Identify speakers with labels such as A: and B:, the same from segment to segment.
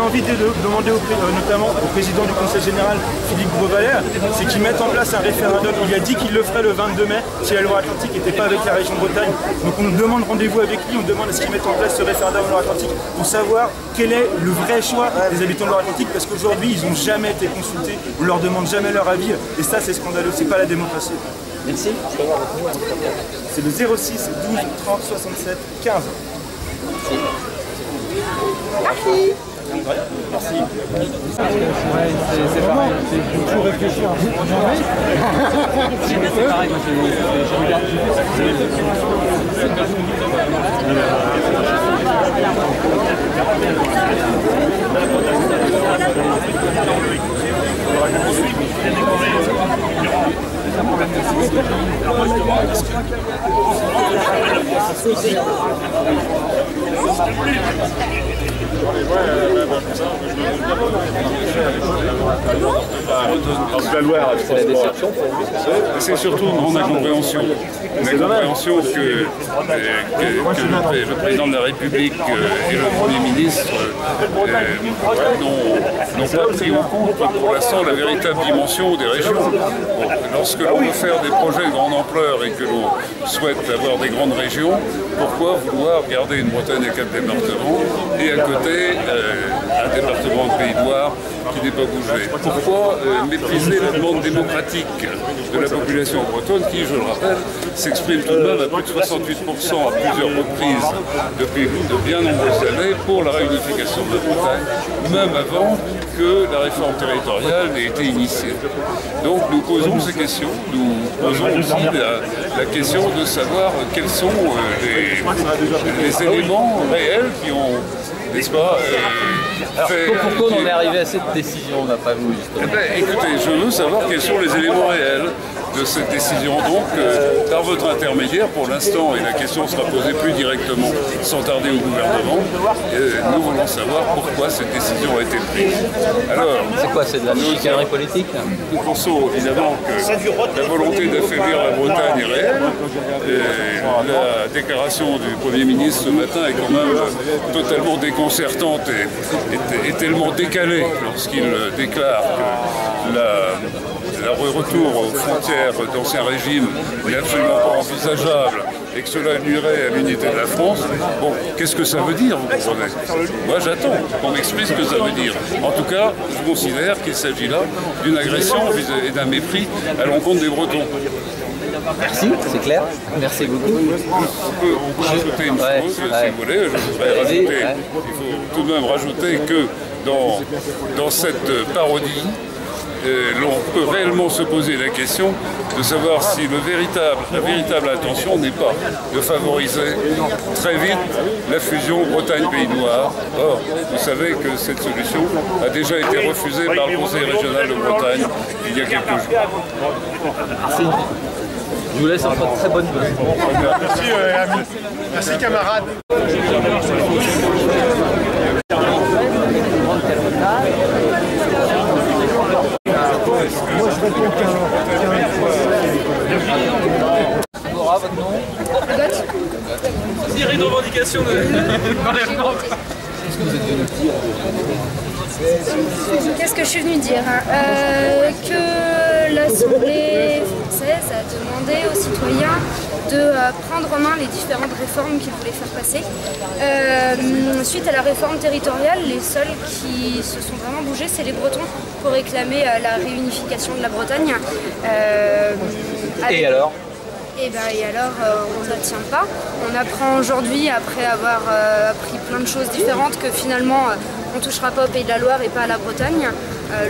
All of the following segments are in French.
A: envie de demander notamment au président du Conseil général, Philippe Grosvalet, c'est qu'il mette en place un référendum. Il a dit qu'il le ferait le 22 mai si la Loire-Atlantique n'était pas avec la région Bretagne. Donc on nous demande rendez-vous avec lui, on demande à ce qu'il mette en place ce référendum Loire-Atlantique pour savoir quel est le vrai choix des habitants de Loire-Atlantique, parce qu'aujourd'hui ils n'ont jamais été consultés, on leur demande jamais leur avis, et ça c'est scandaleux, c'est pas la démocratie.
B: Merci.
A: C'est le 06 12 30 67 15.
C: Merci.
A: Merci.
D: C'est pareil, il faut réfléchir un peu. C'est pareil, moi je regarde. C'est un problème de
E: Parce que la Loire,
B: c'est la déception pour vous.
E: c'est surtout une grande incompréhension. Une incompréhension que le président de la République et le Premier ministre n'ont pas pris en compte pour l'instant la véritable dimension des régions. Bon, lorsque l'on veut faire des projets de grande ampleur et que l'on souhaite avoir des grandes régions, pourquoi vouloir garder une Bretagne à 4 départements et à côté un département de Pays de Loire qui n'est pas bougé? Pourquoi mépriser la demande démocratique de la population bretonne qui, je le rappelle, s'exprime tout de même à plus de 68% à plusieurs reprises depuis de bien nombreuses années pour la réunification de la Bretagne, même avant que la réforme territoriale n'ait été initiée. Donc nous posons ces questions, nous posons aussi la question de savoir quels sont les éléments réels qui ont, n'est-ce pas,
B: pourquoi on en est arrivé à cette décision, d'après vous, justement?
E: Écoutez, je veux savoir quels sont les éléments réels de cette décision. Donc, par votre intermédiaire, pour l'instant, et la question sera posée plus directement, sans tarder au gouvernement, nous voulons savoir pourquoi cette décision a été prise. Alors,
B: c'est quoi, c'est de la chicanerie politique?
E: Nous pensons évidemment que la volonté d'affaiblir la Bretagne est réelle. La déclaration du Premier ministre ce matin est quand même totalement déconcertante et tellement décalée lorsqu'il déclare que le retour aux frontières d'ancien régime n'est absolument pas envisageable et que cela nuirait à l'unité de la France. Bon, qu'est-ce que ça veut dire, vous comprenez? Moi, j'attends qu'on m'explique ce que ça veut dire. En tout cas, je considère qu'il s'agit là d'une agression et d'un mépris à l'encontre des Bretons.
B: Merci, c'est clair. Merci beaucoup.
E: On peut rajouter une chose, si vous voulez. Je voudrais rajouter, il faut tout de même rajouter que dans cette parodie, l'on peut réellement se poser la question de savoir si la véritable intention n'est pas de favoriser très vite la fusion Bretagne-Pays de Loire. Or, vous savez que cette solution a déjà été refusée par le Conseil régional de Bretagne il y a quelques jours.
B: Merci. Je vous laisse en très bonne place.
A: Merci, ami. Merci, camarade.
D: Moi je réponds
B: Laura, votre nom?
F: Série de revendications d'enlèvement.
B: Qu'est-ce que vous êtes venu dire?
C: Qu'est-ce que je suis venue dire? Que l'Assemblée française a demandé aux citoyens de prendre en main les différentes réformes qu'ils voulaient faire passer. Suite à la réforme territoriale, les seuls qui se sont vraiment bougés, c'est les Bretons pour réclamer la réunification de la Bretagne.
B: Et alors?
C: Et alors, on ne la tient pas. On apprend aujourd'hui, après avoir appris plein de choses différentes, que finalement, on ne touchera pas au Pays de la Loire et pas à la Bretagne.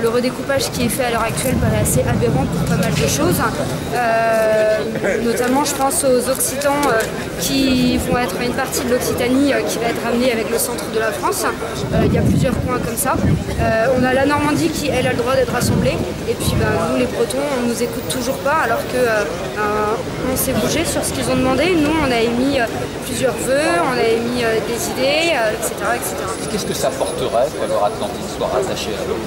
C: Le redécoupage qui est fait à l'heure actuelle paraît assez aberrant pour pas mal de choses. Notamment, je pense aux Occitans qui vont être une partie de l'Occitanie qui va être ramenée avec le centre de la France. Il y a plusieurs points comme ça. On a la Normandie qui, elle, a le droit d'être rassemblée. Et puis, nous, les Bretons, on ne nous écoute toujours pas alors que on s'est bougé sur ce qu'ils ont demandé. Nous, on a émis plusieurs vœux, on a émis des idées, etc. etc.
B: Qu'est-ce que ça porterait que la Loire-Atlantique soit rattachée à l'eau?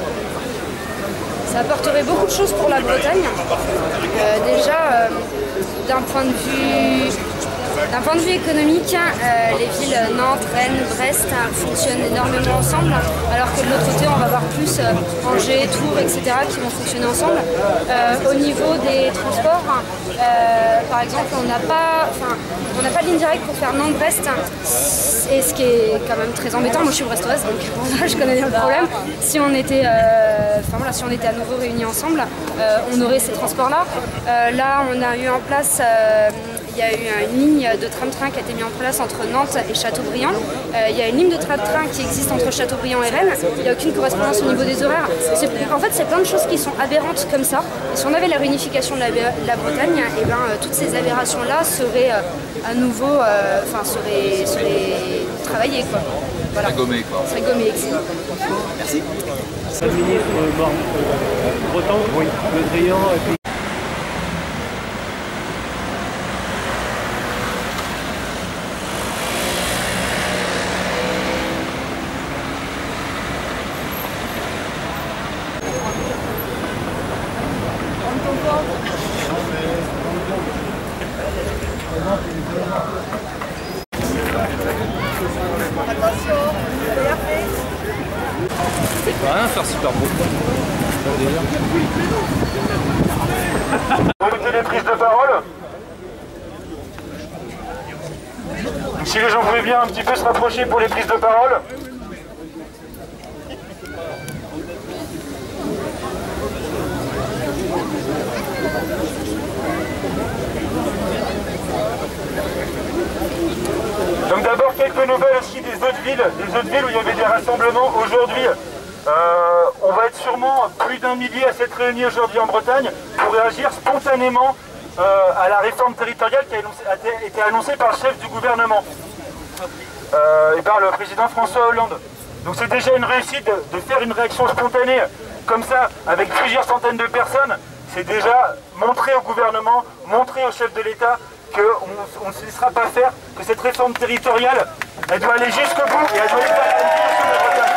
C: Ça apporterait beaucoup de choses pour la Bretagne. Déjà, d'un point de vue D'un point de vue économique, les villes Nantes, Rennes, Brest fonctionnent énormément ensemble, alors que de l'autre côté, on va voir plus Angers, Tours, etc. qui vont fonctionner ensemble. Au niveau des transports, par exemple, on n'a pas de ligne directe pour faire Nantes-Brest, et ce qui est quand même très embêtant. Moi, je suis brestoise, donc voilà, je connais bien le problème. Si on était, si on était à nouveau réunis ensemble, on aurait ces transports-là. Là, on a eu en place, il y a eu une ligne de tram-train qui a été mise en place entre Nantes et Châteaubriand. Il y a une ligne de tram-train qui existe entre Châteaubriand et Rennes. Il n'y a aucune correspondance au niveau des horaires. En fait, c'est plein de choses qui sont aberrantes comme ça. Et si on avait la réunification de la Bretagne, et ben, toutes ces aberrations-là seraient à nouveau, seraient travaillées, quoi. Voilà.
B: Serait gommé, quoi.
C: Serait gommé, excellent.
B: Merci.
D: Le ministre breton, oui. Le Drian.
B: Ça peut rien faire super beau.
A: Vous écoutez les prises de parole. Si les gens pouvaient bien un petit peu se rapprocher pour les prises de parole. Donc d'abord quelques nouvelles aussi des autres villes où il y avait des rassemblements aujourd'hui. On va être sûrement plus d'1 millier à s'être réunis aujourd'hui en Bretagne pour réagir spontanément à la réforme territoriale qui a été annoncée par le chef du gouvernement et par le président François Hollande. Donc c'est déjà une réussite de faire une réaction spontanée comme ça avec plusieurs centaines de personnes. C'est déjà montrer au gouvernement, montrer au chef de l'État qu'on ne se laissera pas faire, que cette réforme territoriale, elle doit aller jusqu'au bout et elle doit aller vers la Bretagne.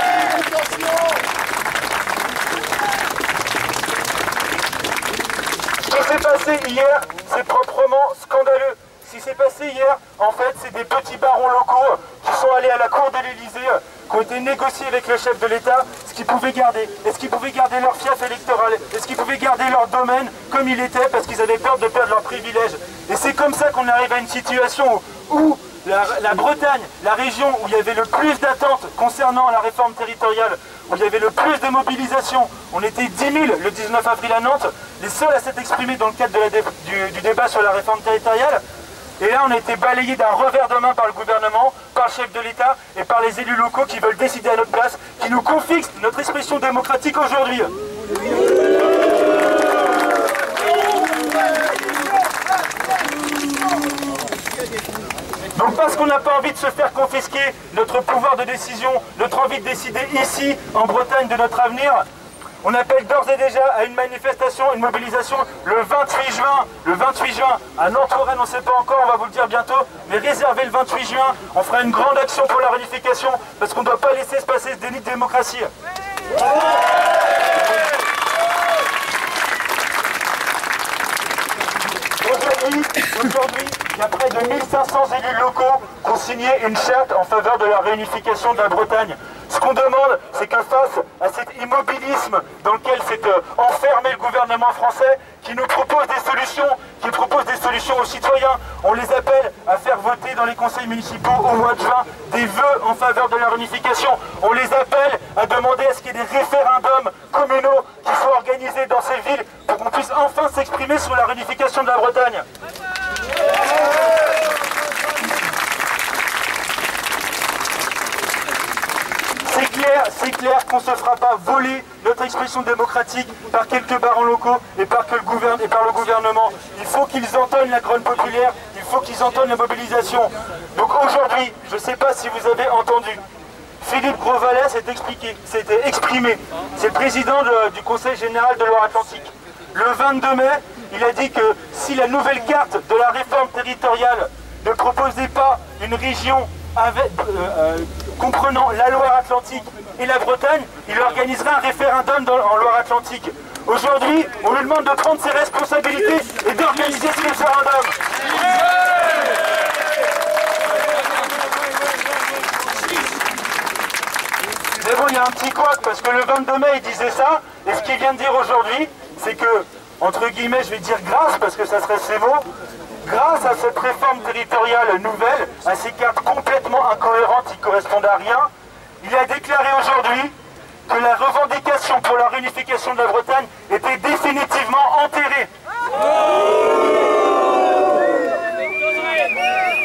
A: Ce qui s'est passé hier, c'est proprement scandaleux. Ce qui s'est passé hier, en fait, c'est des petits barons locaux qui sont allés à la cour de l'Élysée, qui ont été négociés avec le chef de l'État, ce qu'ils pouvaient garder. Est-ce qu'ils pouvaient garder leur fief électoral? Est-ce qu'ils pouvaient garder leur domaine comme il était parce qu'ils avaient peur de perdre leurs privilèges? Et c'est comme ça qu'on arrive à une situation où la Bretagne, la région où il y avait le plus d'attentes concernant la réforme territoriale, où il y avait le plus de mobilisation, on était 10 000 le 19 avril à Nantes, les seuls à s'être exprimés dans le cadre du débat sur la réforme territoriale. Et là, on a été balayé d'un revers de main par le gouvernement, par le chef de l'État et par les élus locaux qui veulent décider à notre place, qui nous confisquent notre expression démocratique aujourd'hui. Donc parce qu'on n'a pas envie de se faire confisquer notre pouvoir de décision, notre envie de décider ici, en Bretagne, de notre avenir, on appelle d'ores et déjà à une manifestation, une mobilisation le 28 juin. Le 28 juin, à Nantes-Rennes, on ne sait pas encore, on va vous le dire bientôt, mais réservez le 28 juin, on fera une grande action pour la réunification, parce qu'on ne doit pas laisser se passer ce déni de démocratie. Aujourd'hui, il y a près de 1500 élus locaux qui ont signé une charte en faveur de la réunification de la Bretagne. Ce qu'on demande, c'est que face à cet immobilisme dans lequel s'est enfermé le gouvernement français, qui nous propose des solutions, qui propose des solutions aux citoyens, on les appelle à faire voter dans les conseils municipaux au mois de juin des vœux en faveur de la réunification. On les appelle à demander à ce qu'il y ait des référendums communaux qui soient organisés dans ces villes pour qu'on puisse enfin s'exprimer sur la réunification de la Bretagne. C'est clair qu'on ne se fera pas voler notre expression démocratique par quelques barons locaux et par le gouvernement. Il faut qu'ils entendent la grogne populaire, il faut qu'ils entendent la mobilisation. Donc aujourd'hui, je ne sais pas si vous avez entendu, Philippe Grosvalet s'est exprimé. C'est le président du Conseil général de Loire-Atlantique. Le 22 mai, il a dit que si la nouvelle carte de la réforme territoriale ne proposait pas une région comprenant la Loire-Atlantique et la Bretagne, il organiserait un référendum en Loire-Atlantique. Aujourd'hui, on lui demande de prendre ses responsabilités et d'organiser ce référendum. il y a un petit couac, parce que le 22 mai, il disait ça, et ce qu'il vient de dire aujourd'hui, c'est que, entre guillemets, je vais dire grâce, parce que ça serait ces mots, grâce à cette réforme territoriale nouvelle, à ces cartes complètement incohérentes qui correspondent à rien, il a déclaré aujourd'hui que la revendication pour la réunification de la Bretagne était définitivement enterrée.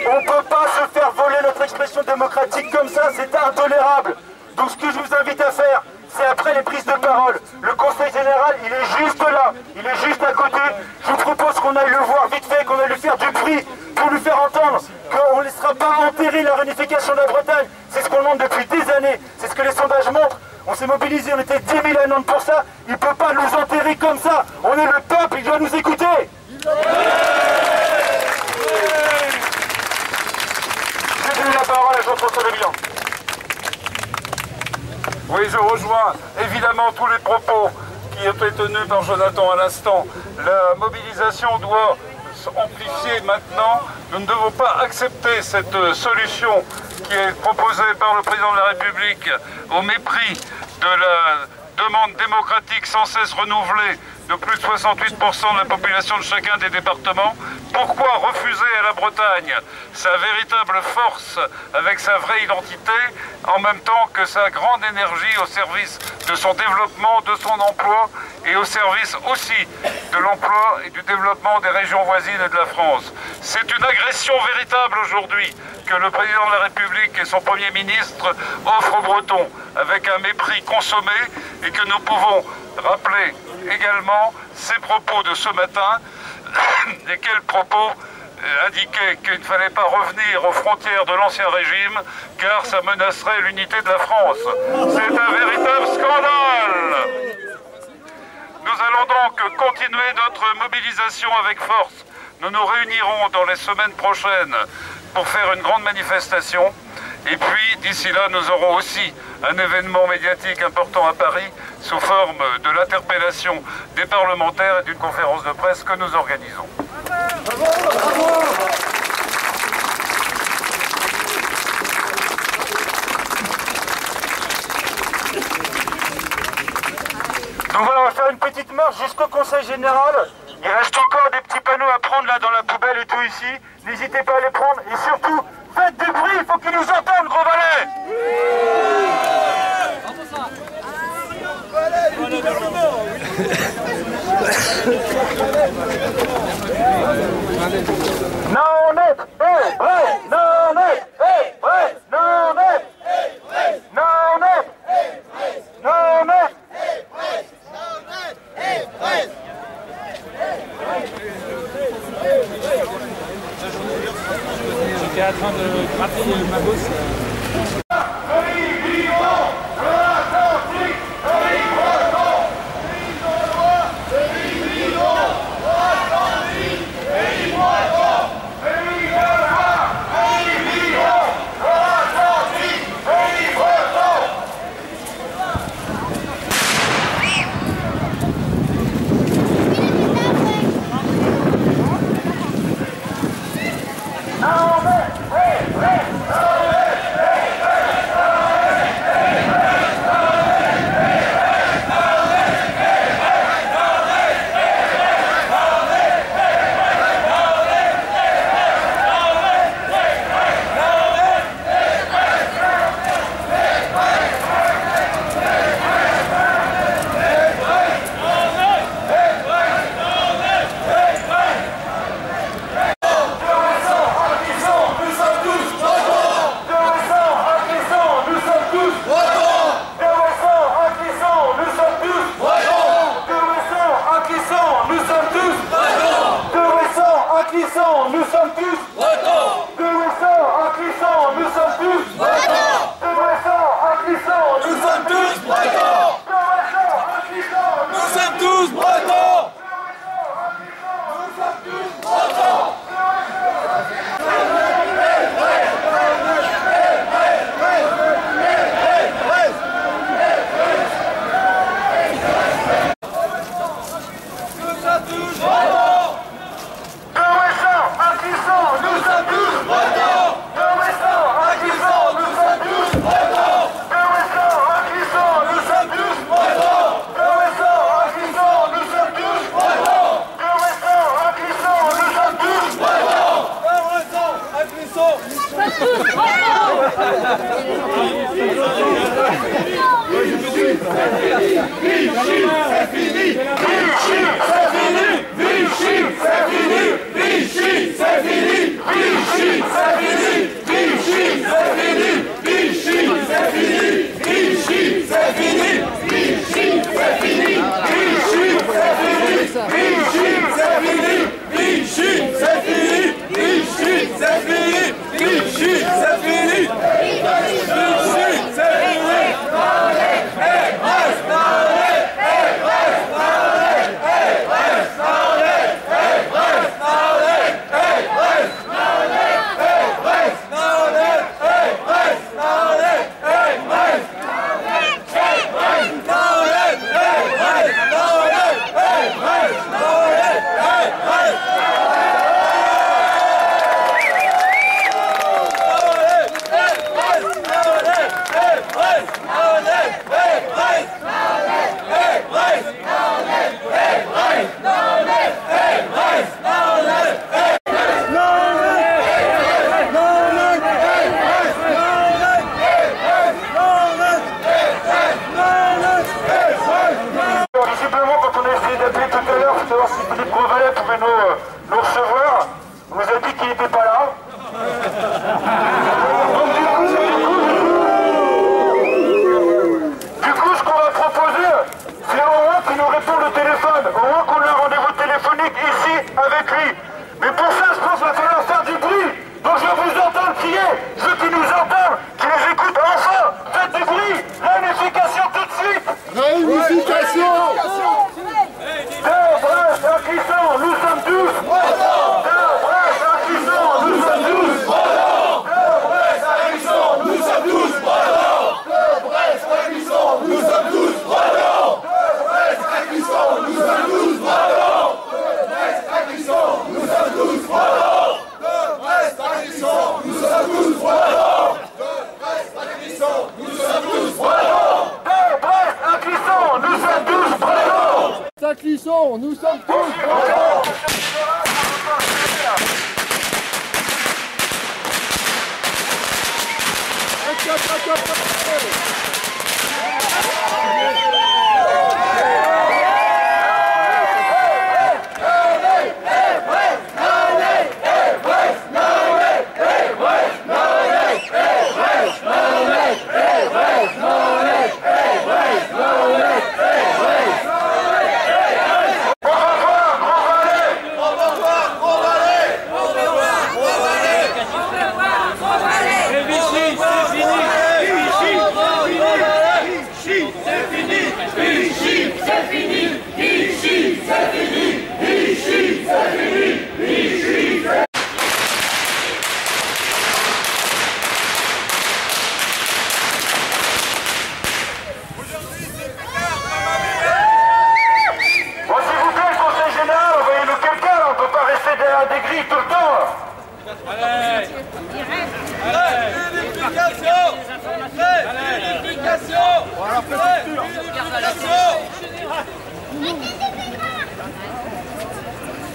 A: On ne peut pas se faire voler notre expression démocratique comme ça, c'est intolérable. Donc ce que je vous invite à faire, c'est après les prises de parole. Le Conseil général, il est juste là, il est juste à côté. Je vous propose qu'on aille le voir vite fait, qu'on aille lui faire du bruit pour lui faire entendre qu'on ne laissera pas enterrer la réunification de la Bretagne. C'est ce qu'on demande depuis des années, c'est ce que les sondages montrent. On s'est mobilisés, on était 10 000 à Nantes pour ça. Il ne peut pas nous enterrer comme ça. On est le peuple, il doit nous écouter. Je donne la parole à Jean-François Lévian.
E: Oui, je rejoins évidemment tous les propos qui ont été tenus par Jonathan à l'instant. La mobilisation doit amplifier maintenant. Nous ne devons pas accepter cette solution qui est proposée par le président de la République au mépris de la demande démocratique sans cesse renouvelée de plus de 68% de la population de chacun des départements. Pourquoi refuser à la Bretagne sa véritable force avec sa vraie identité, en même temps que sa grande énergie au service de son développement, de son emploi et au service aussi de l'emploi et du développement des régions voisines et de la France. C'est une agression véritable aujourd'hui que le président de la République et son Premier ministre offrent aux Bretons avec un mépris consommé et que nous pouvons rappeler également ces propos de ce matin, lesquels propos indiquaient qu'il ne fallait pas revenir aux frontières de l'ancien régime car ça menacerait l'unité de la France. C'est un véritable scandale. Nous allons donc continuer notre mobilisation avec force. Nous nous réunirons dans les semaines prochaines pour faire une grande manifestation. Et puis, d'ici là, nous aurons aussi un événement médiatique important à Paris sous forme de l'interpellation des parlementaires et d'une conférence de presse que nous organisons.
A: Donc voilà, on va faire une petite marche jusqu'au Conseil général. Il reste encore des petits panneaux à prendre là dans la poubelle et tout ici. N'hésitez pas à les prendre et surtout, faites du bruit, il faut qu'ils nous entendent, Gros Valet. Non net, hey, vrai, non net, hey, vrai, non net, non net, non net.
F: J'étais en train de gratter ma bosse.
G: a essayé d'appeler tout à l'heure pour savoir si Philippe Grosvalet pouvait nous recevoir. On nous a dit qu'il n'était pas là. Donc du coup, ce qu'on va proposer, c'est au moins qu'il nous réponde au téléphone, au moins qu'on ait un rendez-vous téléphonique ici avec lui. Mais pour ça, je pense qu'il va falloir faire du bruit. Donc je veux vous entendre crier, ceux qui nous entendent, qui nous écoutent enfin, faites du bruit, réunification tout de suite. Réunification. Brest à Clisson, nous sommes tous. Brest à Clisson, nous sommes tous. Brest à Clisson, nous sommes tous. Brest à Clisson, nous sommes tous. Brest à Clisson, nous sommes tous. Brest à Clisson, nous sommes tous. Brest à Clisson, nous sommes tous. Brest à Clisson, nous sommes tous. Brest à Clisson, nous sommes tous.
H: À Clisson, nous sommes tous.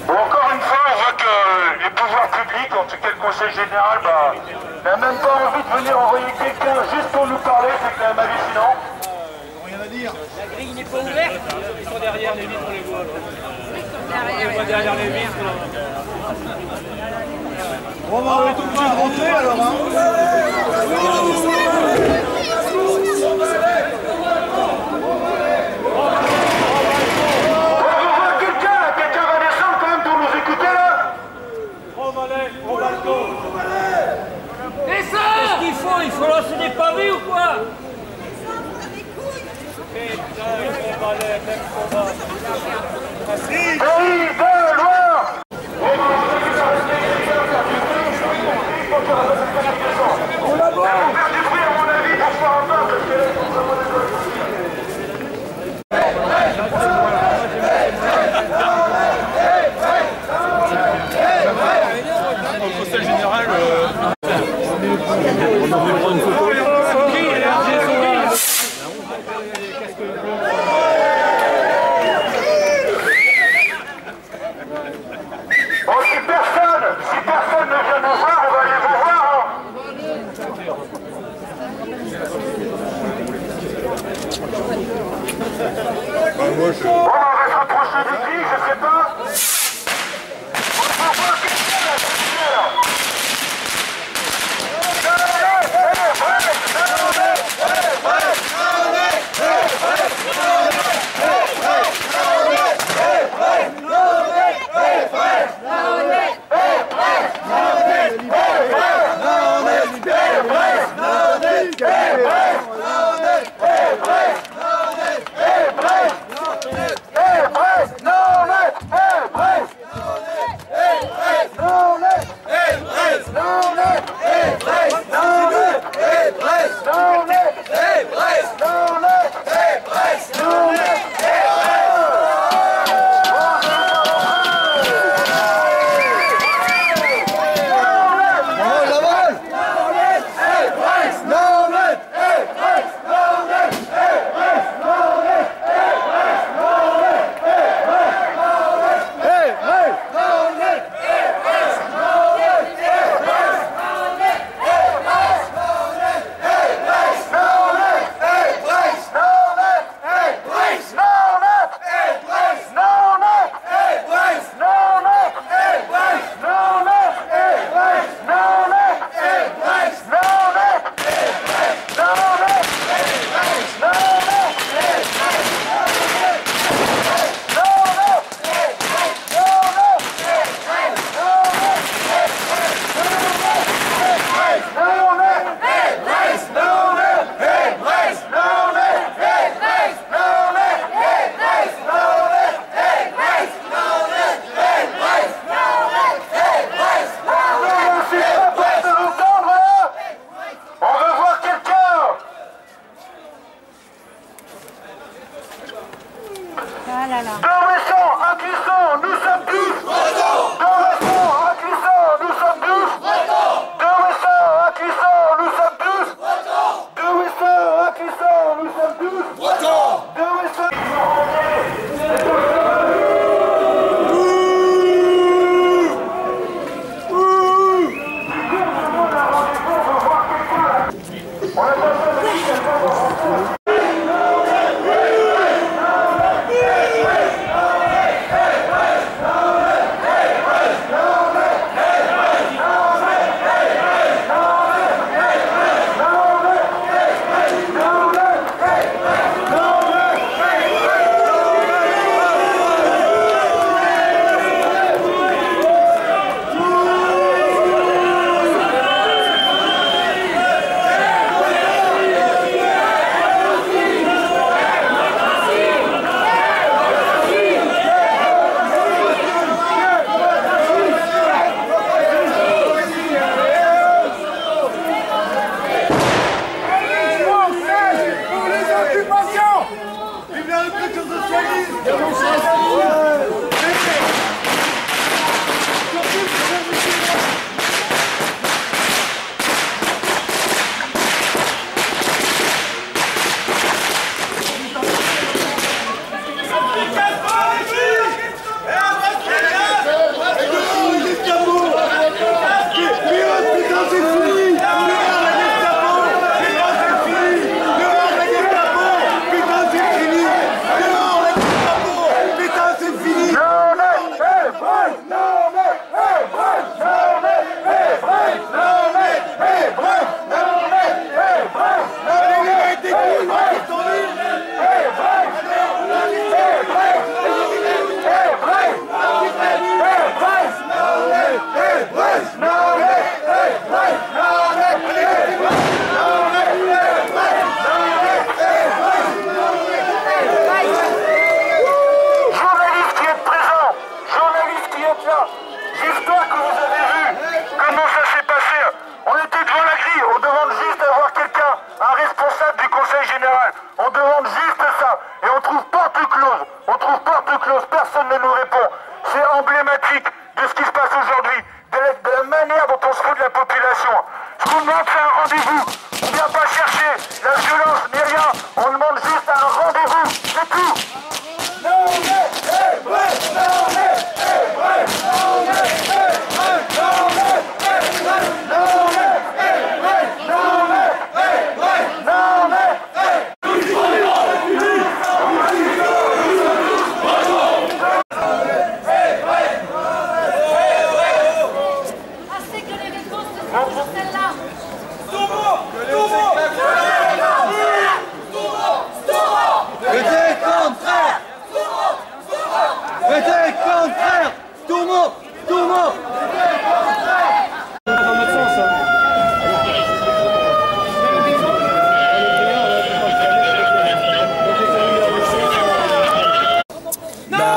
G: Bon, encore une fois, on voit que les pouvoirs publics, en tout cas le conseil général, n'a même pas envie de venir envoyer quelqu'un juste pour nous parler, c'est quand même hallucinant.
F: Rien à dire. La grille n'est pas ouverte. Ils sont derrière les vitres, on les voit. On les voit derrière les vitres.
H: Bon, on va être obligé de rentrer alors, hein.
F: Il faut lancer des pavés ou quoi?
G: Pays de Loire. On va faire du bruit à mon avis pour faire un peu parce que
A: Au conseil général, on a voulu prendre une photo.
G: Bon, si personne ne vient nous voir, on va aller vous voir. Bon, on va se rapprocher du cri, je sais pas. On va voir quelqu'un là, Brest,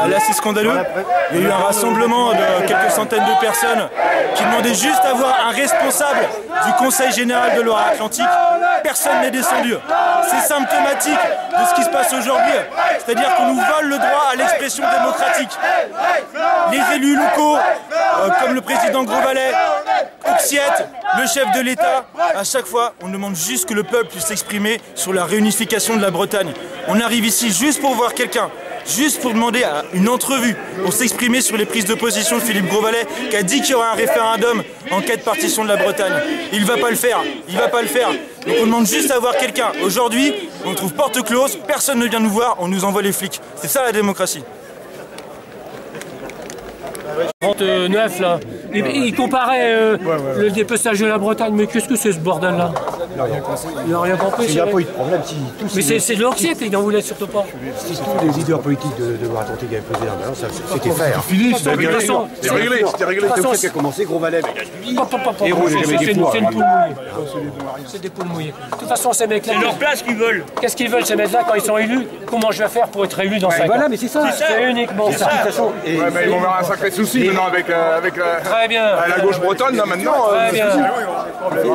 A: Là c'est scandaleux, il y a eu un rassemblement de quelques centaines de personnes qui demandaient juste à avoir un responsable du Conseil Général de Loire-Atlantique. Personne n'est descendu. C'est symptomatique de ce qui se passe aujourd'hui, c'est-à-dire qu'on nous vole le droit à l'expression démocratique. Les élus locaux, comme le président Grosvalet, Oxiette, le chef de l'État, à chaque fois on demande juste que le peuple puisse s'exprimer sur la réunification de la Bretagne. On arrive ici juste pour voir quelqu'un, juste pour demander à une entrevue, pour s'exprimer sur les prises de position de Philippe Grosvalet, qui a dit qu'il y aurait un référendum en cas de partition de la Bretagne. Il va pas le faire, il va pas le faire. Donc on demande juste à voir quelqu'un. Aujourd'hui, on trouve porte close, personne ne vient nous voir, on nous envoie les flics. C'est ça la démocratie.
D: 39 là, il comparait le dépeçage de la Bretagne, mais qu'est-ce que c'est ce bordel là? Il n'a rien compris.
I: Il n'y a pas eu de problème. Si tous
D: mais c'est de l'Oxiette, il n'en voulait surtout pas.
I: Si tous les leaders politiques de Loire-Atlantique avaient posé la balance, c'était fait.
D: C'est fini, c'était réglé.
I: C'était réglé. C'est vous qui a commencé, Grosvalet.
D: Et Rouge, c'est une poule mouillée. C'est des poules mouillées. De toute façon, ces mecs-là.
F: C'est leur place qu'ils veulent.
D: Qu'est-ce qu'ils veulent, ces mecs-là, quand ils sont élus? Comment je vais faire pour être élu dans 5 ans?
I: Voilà, mais c'est ça.
D: C'est uniquement ça.
J: Ouais, mais ils vont avoir un sacré souci maintenant avec
D: Très bien.
J: la gauche bretonne, là maintenant.
D: Très bien.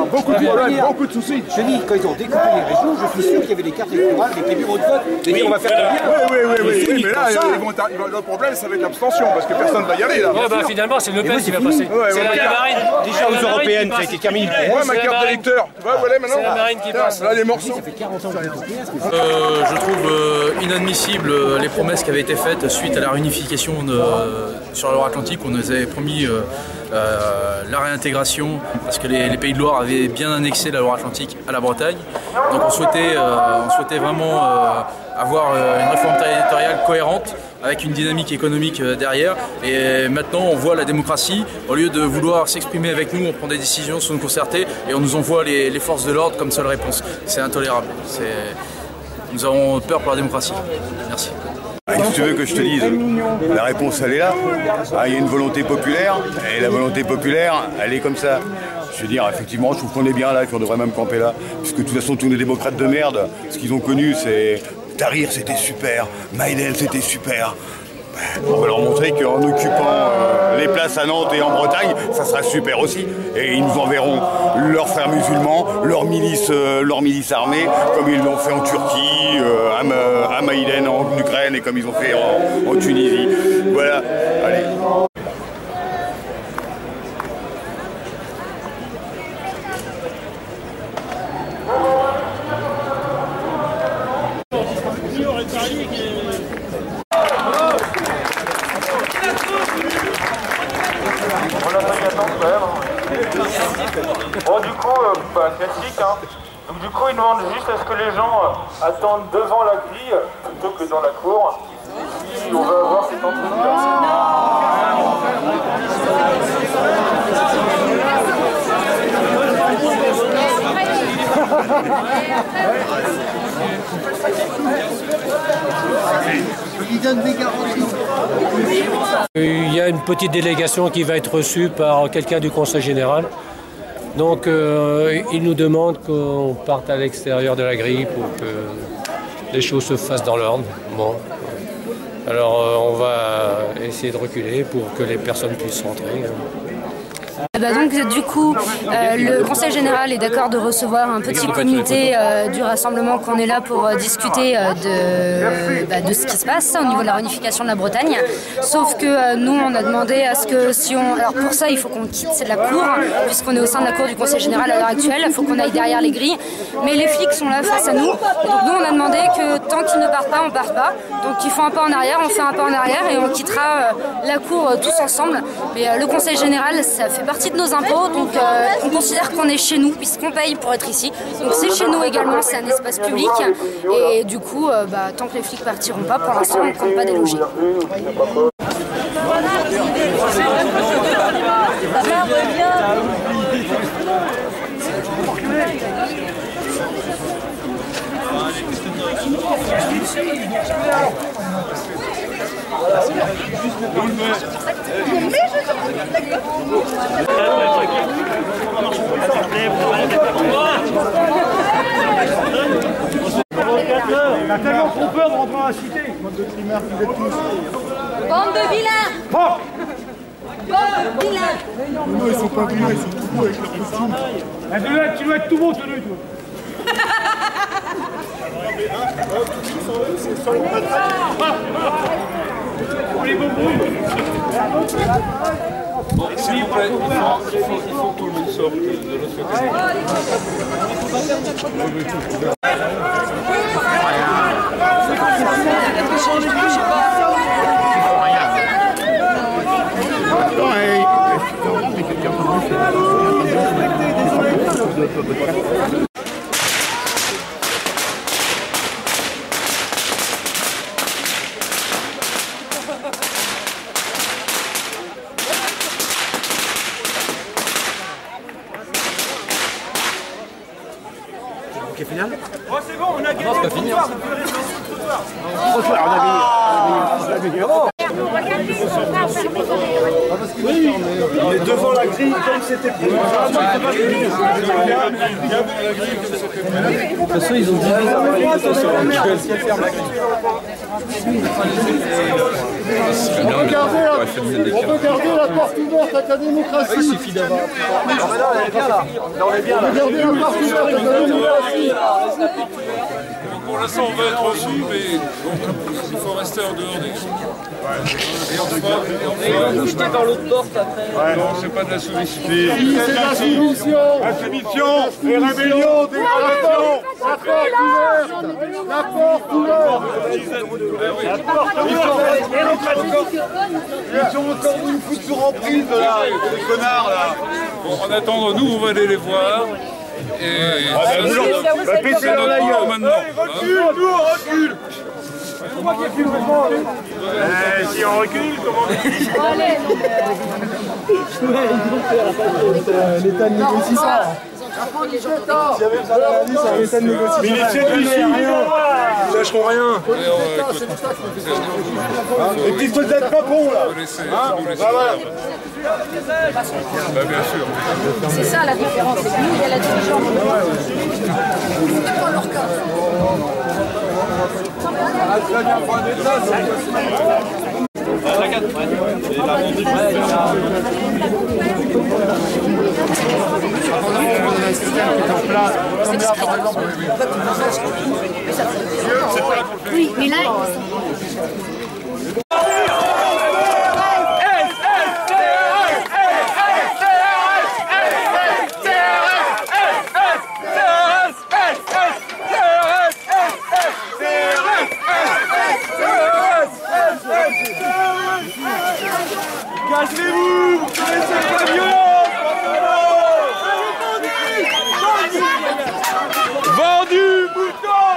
J: Beaucoup de problèmes, beaucoup de soucis.
I: suite. Je dis, quand ils ont découpé les régions, je suis sûr qu'il y avait des cartes électorales, des bureaux de vote, des on va faire bien.
J: Oui, mais là, le problème, ça va être l'abstention, parce que personne ne va y aller, là.
D: Ouais, bah finalement, c'est Le Pen qui va passer. C'est la Marine.
I: Déjà aux européennes, ça a été terminé.
J: Moi, ma carte d'électeur, tu vois, voilà, maintenant.
D: C'est la Marine qui passe.
J: Là, les morceaux.
I: Ça fait 40 ans que
B: Je trouve inadmissible les promesses qui avaient été faites suite à la réunification sur la Loire-Atlantique. On nous avait promis la réintégration parce que les Pays de Loire avaient bien annexé la Loire-Atlantique à la Bretagne. Donc on souhaitait vraiment avoir une réforme territoriale cohérente avec une dynamique économique derrière. Et maintenant on voit la démocratie, au lieu de vouloir s'exprimer avec nous, on prend des décisions sans nous concerter et on nous envoie les forces de l'ordre comme seule réponse. C'est intolérable. Nous avons peur pour la démocratie. Merci.
K: Si tu veux que je te dise, la réponse elle est là. Il y a une volonté populaire, et la volonté populaire, elle est comme ça. Je veux dire, effectivement, je trouve qu'on est bien là, qu'on devrait même camper là, puisque de toute façon, tous les démocrates de merde, ce qu'ils ont connu, c'est Tahrir, c'était super, Maïden, c'était super. On va leur montrer qu'en occupant les places à Nantes et en Bretagne, ça sera super aussi. Et ils nous enverront leurs frères musulmans, leurs milices armées, comme ils l'ont fait en Turquie, à Maïden en Ukraine et comme ils ont fait en Tunisie. Voilà, allez.
A: Bon, du coup, classique, hein. Donc du coup, ils demandent juste à ce que les gens attendent devant la grille plutôt que dans la cour. Et on va avoir cette
D: Il y a une petite délégation qui va être reçue par quelqu'un du Conseil général. Donc il nous demande qu'on parte à l'extérieur de la grille pour que les choses se fassent dans l'ordre. Bon. Alors on va essayer de reculer pour que les personnes puissent rentrer.
C: Donc du coup, le Conseil général est d'accord de recevoir un petit comité du rassemblement qu'on est là pour discuter de ce qui se passe au niveau de la réunification de la Bretagne. Sauf que nous, on a demandé à ce que si on... Alors pour ça, il faut qu'on quitte la cour, puisqu'on est au sein de la cour du Conseil général à l'heure actuelle. Il faut qu'on aille derrière les grilles. Mais les flics sont là face à nous. Et donc nous, on a demandé que tant qu'ils ne partent pas, on ne parte pas. Donc ils font un pas en arrière, on fait un pas en arrière et on quittera la cour tous ensemble. Mais le Conseil général, ça fait partie de nos impôts, donc on considère qu'on est chez nous puisqu'on paye pour être ici. Donc c'est chez nous également, c'est un espace public et du coup, tant que les flics partiront pas, pour l'instant on ne compte pas déloger.
H: On a tellement trop peur de rentrer dans la cité. Bande de trimeurs qui vous êtes tous.
L: Bande de vilains.
H: Bande
L: de vilains.
H: Non, ils sont pas vilains, ils sont tout beaux avec leur costume. Tu dois être tout beau, toi. Pour les bonbons.
E: Bon, s'il vous plaît, il faut que tout le monde sorte de l'autre côté.
I: Ok, final.
A: Oh, c'est bon, on a gagné.
B: Non, c'est pas fini.
H: On est devant la grille comme c'était prévu.
B: De toute façon, ils ont dit
H: Regardez là.
M: familiale des
H: On veut garder la porte ouverte avec la démocratie.
I: Il suffit d'avoir.
H: On veut garder la porte ouverte avec la démocratie.
E: Pour l'instant, on va être reçu, mais il faut rester en dehors des groupes. Et on fera
F: jeter par l'autre porte après.
E: Non, c'est pas de la soumission.
H: Si, c'est la soumission.
J: Insoumission et rébellion, dégradation.
H: La porte ouverte. La porte ouverte. La porte ouverte. Ils sont encore une foutre sur emprise, là, les connards, là.
E: Bon, en attendant, nous, on va aller les voir. Et
J: Pissez dans la gueule
E: maintenant.
J: Recule, nous, on recule. Si on recule, comment
H: L'État négocie ça.
J: Mais les tiens ici, ils lâcheront rien. Et puis vous êtes pas con là.
E: Bien sûr.
L: C'est ça la différence, c'est que nous, il y a la dirigeante. C'est pas leur cas. Oui, mais là...
J: Cassez-vous! Laissez pas violence! Vendu, bouton!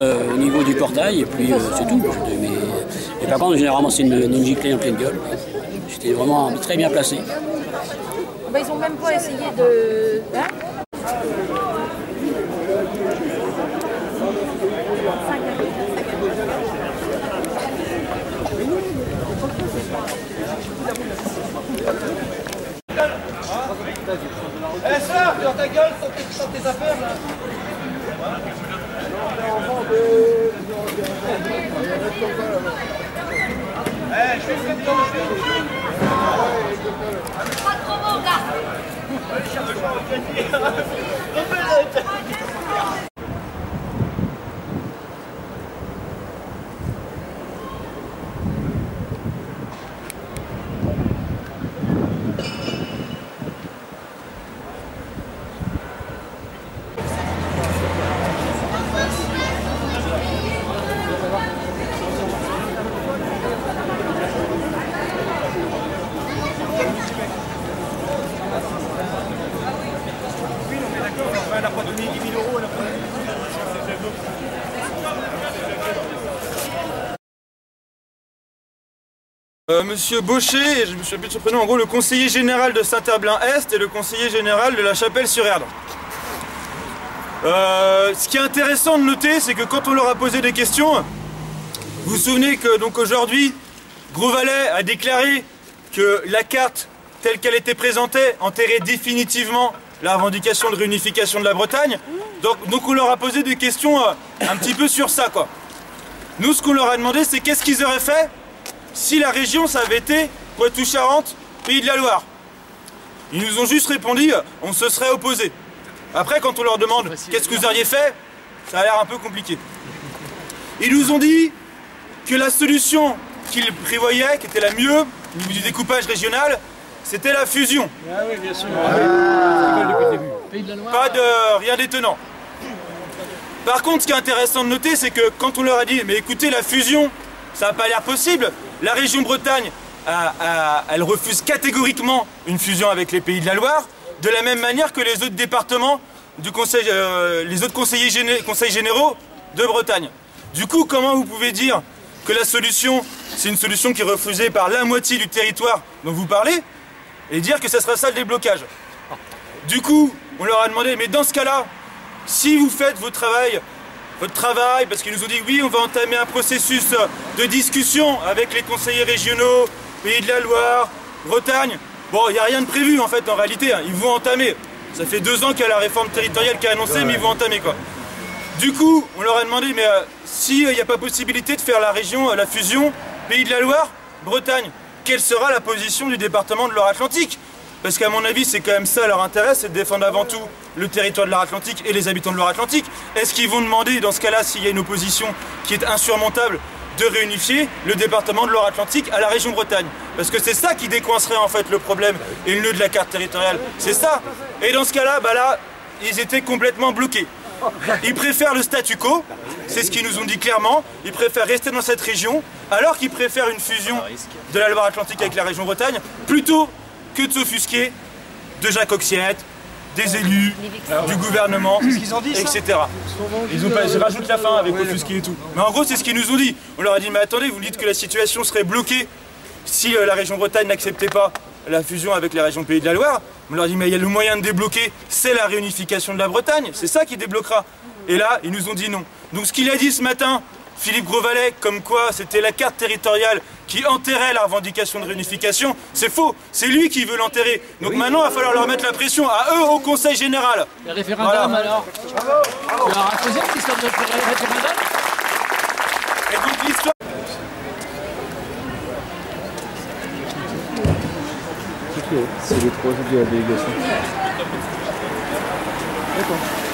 N: Au niveau du portail, et puis c'est tout. Mais par contre, généralement, c'est une giclée en pleine gueule. J'étais vraiment très bien placé.
L: Bah, ils ont même pas essayé de... Hein?
F: Eh sœur, dans ta gueule, sans tes affaires là. Eh, je suis fait de temps.
L: Pas trop bon, gars.
A: Elle n'a pas donné 10 000 €, elle a pas donné. Monsieur Baucher, je me suis appelé de ce prénom, en gros le conseiller général de Saint-Herblain-Est et le conseiller général de la Chapelle-sur-Erdre. Ce qui est intéressant de noter, c'est que quand on leur a posé des questions, vous vous souvenez que donc aujourd'hui, Grosvalet a déclaré que la carte telle qu'elle était présentée enterrait définitivement la revendication de réunification de la Bretagne. Donc on leur a posé des questions un petit peu sur ça, quoi. Nous, ce qu'on leur a demandé, c'est qu'est-ce qu'ils auraient fait si la région, ça avait été Poitou-Charentes, Pays de la Loire. Ils nous ont juste répondu, on se serait opposé. Après, quand on leur demande qu'est-ce que vous auriez fait, ça a l'air un peu compliqué. Ils nous ont dit que la solution qu'ils prévoyaient, qui était la mieux, au niveau du découpage régional, c'était la fusion.
F: Ah oui, bien sûr.
A: Pas de rien d'étonnant. Par contre, ce qui est intéressant de noter, c'est que quand on leur a dit, mais écoutez, la fusion, ça n'a pas l'air possible, la région Bretagne, elle refuse catégoriquement une fusion avec les Pays de la Loire, de la même manière que les autres départements du conseil, les autres conseils généraux de Bretagne. Du coup, comment vous pouvez dire que la solution, c'est une solution qui est refusée par la moitié du territoire dont vous parlez, et dire que ça sera ça le déblocage? Du coup, on leur a demandé, mais dans ce cas-là, si vous faites votre travail, parce qu'ils nous ont dit oui, on va entamer un processus de discussion avec les conseillers régionaux, Pays de la Loire, Bretagne. Bon, il n'y a rien de prévu en fait en réalité, hein. Ils vont entamer. Ça fait 2 ans qu'il y a la réforme territoriale qui est annoncée, mais ils vont entamer quoi. Du coup, on leur a demandé, mais s'il n'y a pas possibilité de faire la fusion Pays de la Loire, Bretagne, quelle sera la position du département de Loire-Atlantique? Parce qu'à mon avis, c'est quand même ça leur intérêt, c'est de défendre avant tout le territoire de Loire-Atlantique et les habitants de Loire-Atlantique. Est-ce qu'ils vont demander, dans ce cas-là, s'il y a une opposition qui est insurmontable, de réunifier le département de Loire-Atlantique à la région Bretagne? Parce que c'est ça qui décoincerait en fait le problème et le nœud de la carte territoriale. C'est ça. Et dans ce cas-là, ils étaient complètement bloqués. Ils préfèrent le statu quo, c'est ce qu'ils nous ont dit clairement. Ils préfèrent rester dans cette région, alors qu'ils préfèrent une fusion de la Loire-Atlantique avec la région Bretagne, plutôt que de s'offusquer de Jacques Oxiette, des élus, du gouvernement, etc. Je rajoute la fin avec offusqué et tout. Mais en gros, c'est ce qu'ils nous ont dit. On leur a dit, mais attendez, vous me dites que la situation serait bloquée si la région Bretagne n'acceptait pas la fusion avec la région Pays de la Loire. On leur a dit, mais il y a le moyen de débloquer, c'est la réunification de la Bretagne. C'est ça qui débloquera. Et là, ils nous ont dit non. Donc ce qu'il a dit ce matin, Philippe Grosvalet, comme quoi c'était la carte territoriale qui enterrait la revendication de réunification, c'est faux, c'est lui qui veut l'enterrer. Donc maintenant, il va falloir leur mettre la pression à eux au Conseil Général.
F: Le référendum alors? Tu leur as posé une question de référendum?
A: Et donc l'histoire...
M: C'est les 3 de la délégation.
A: D'accord.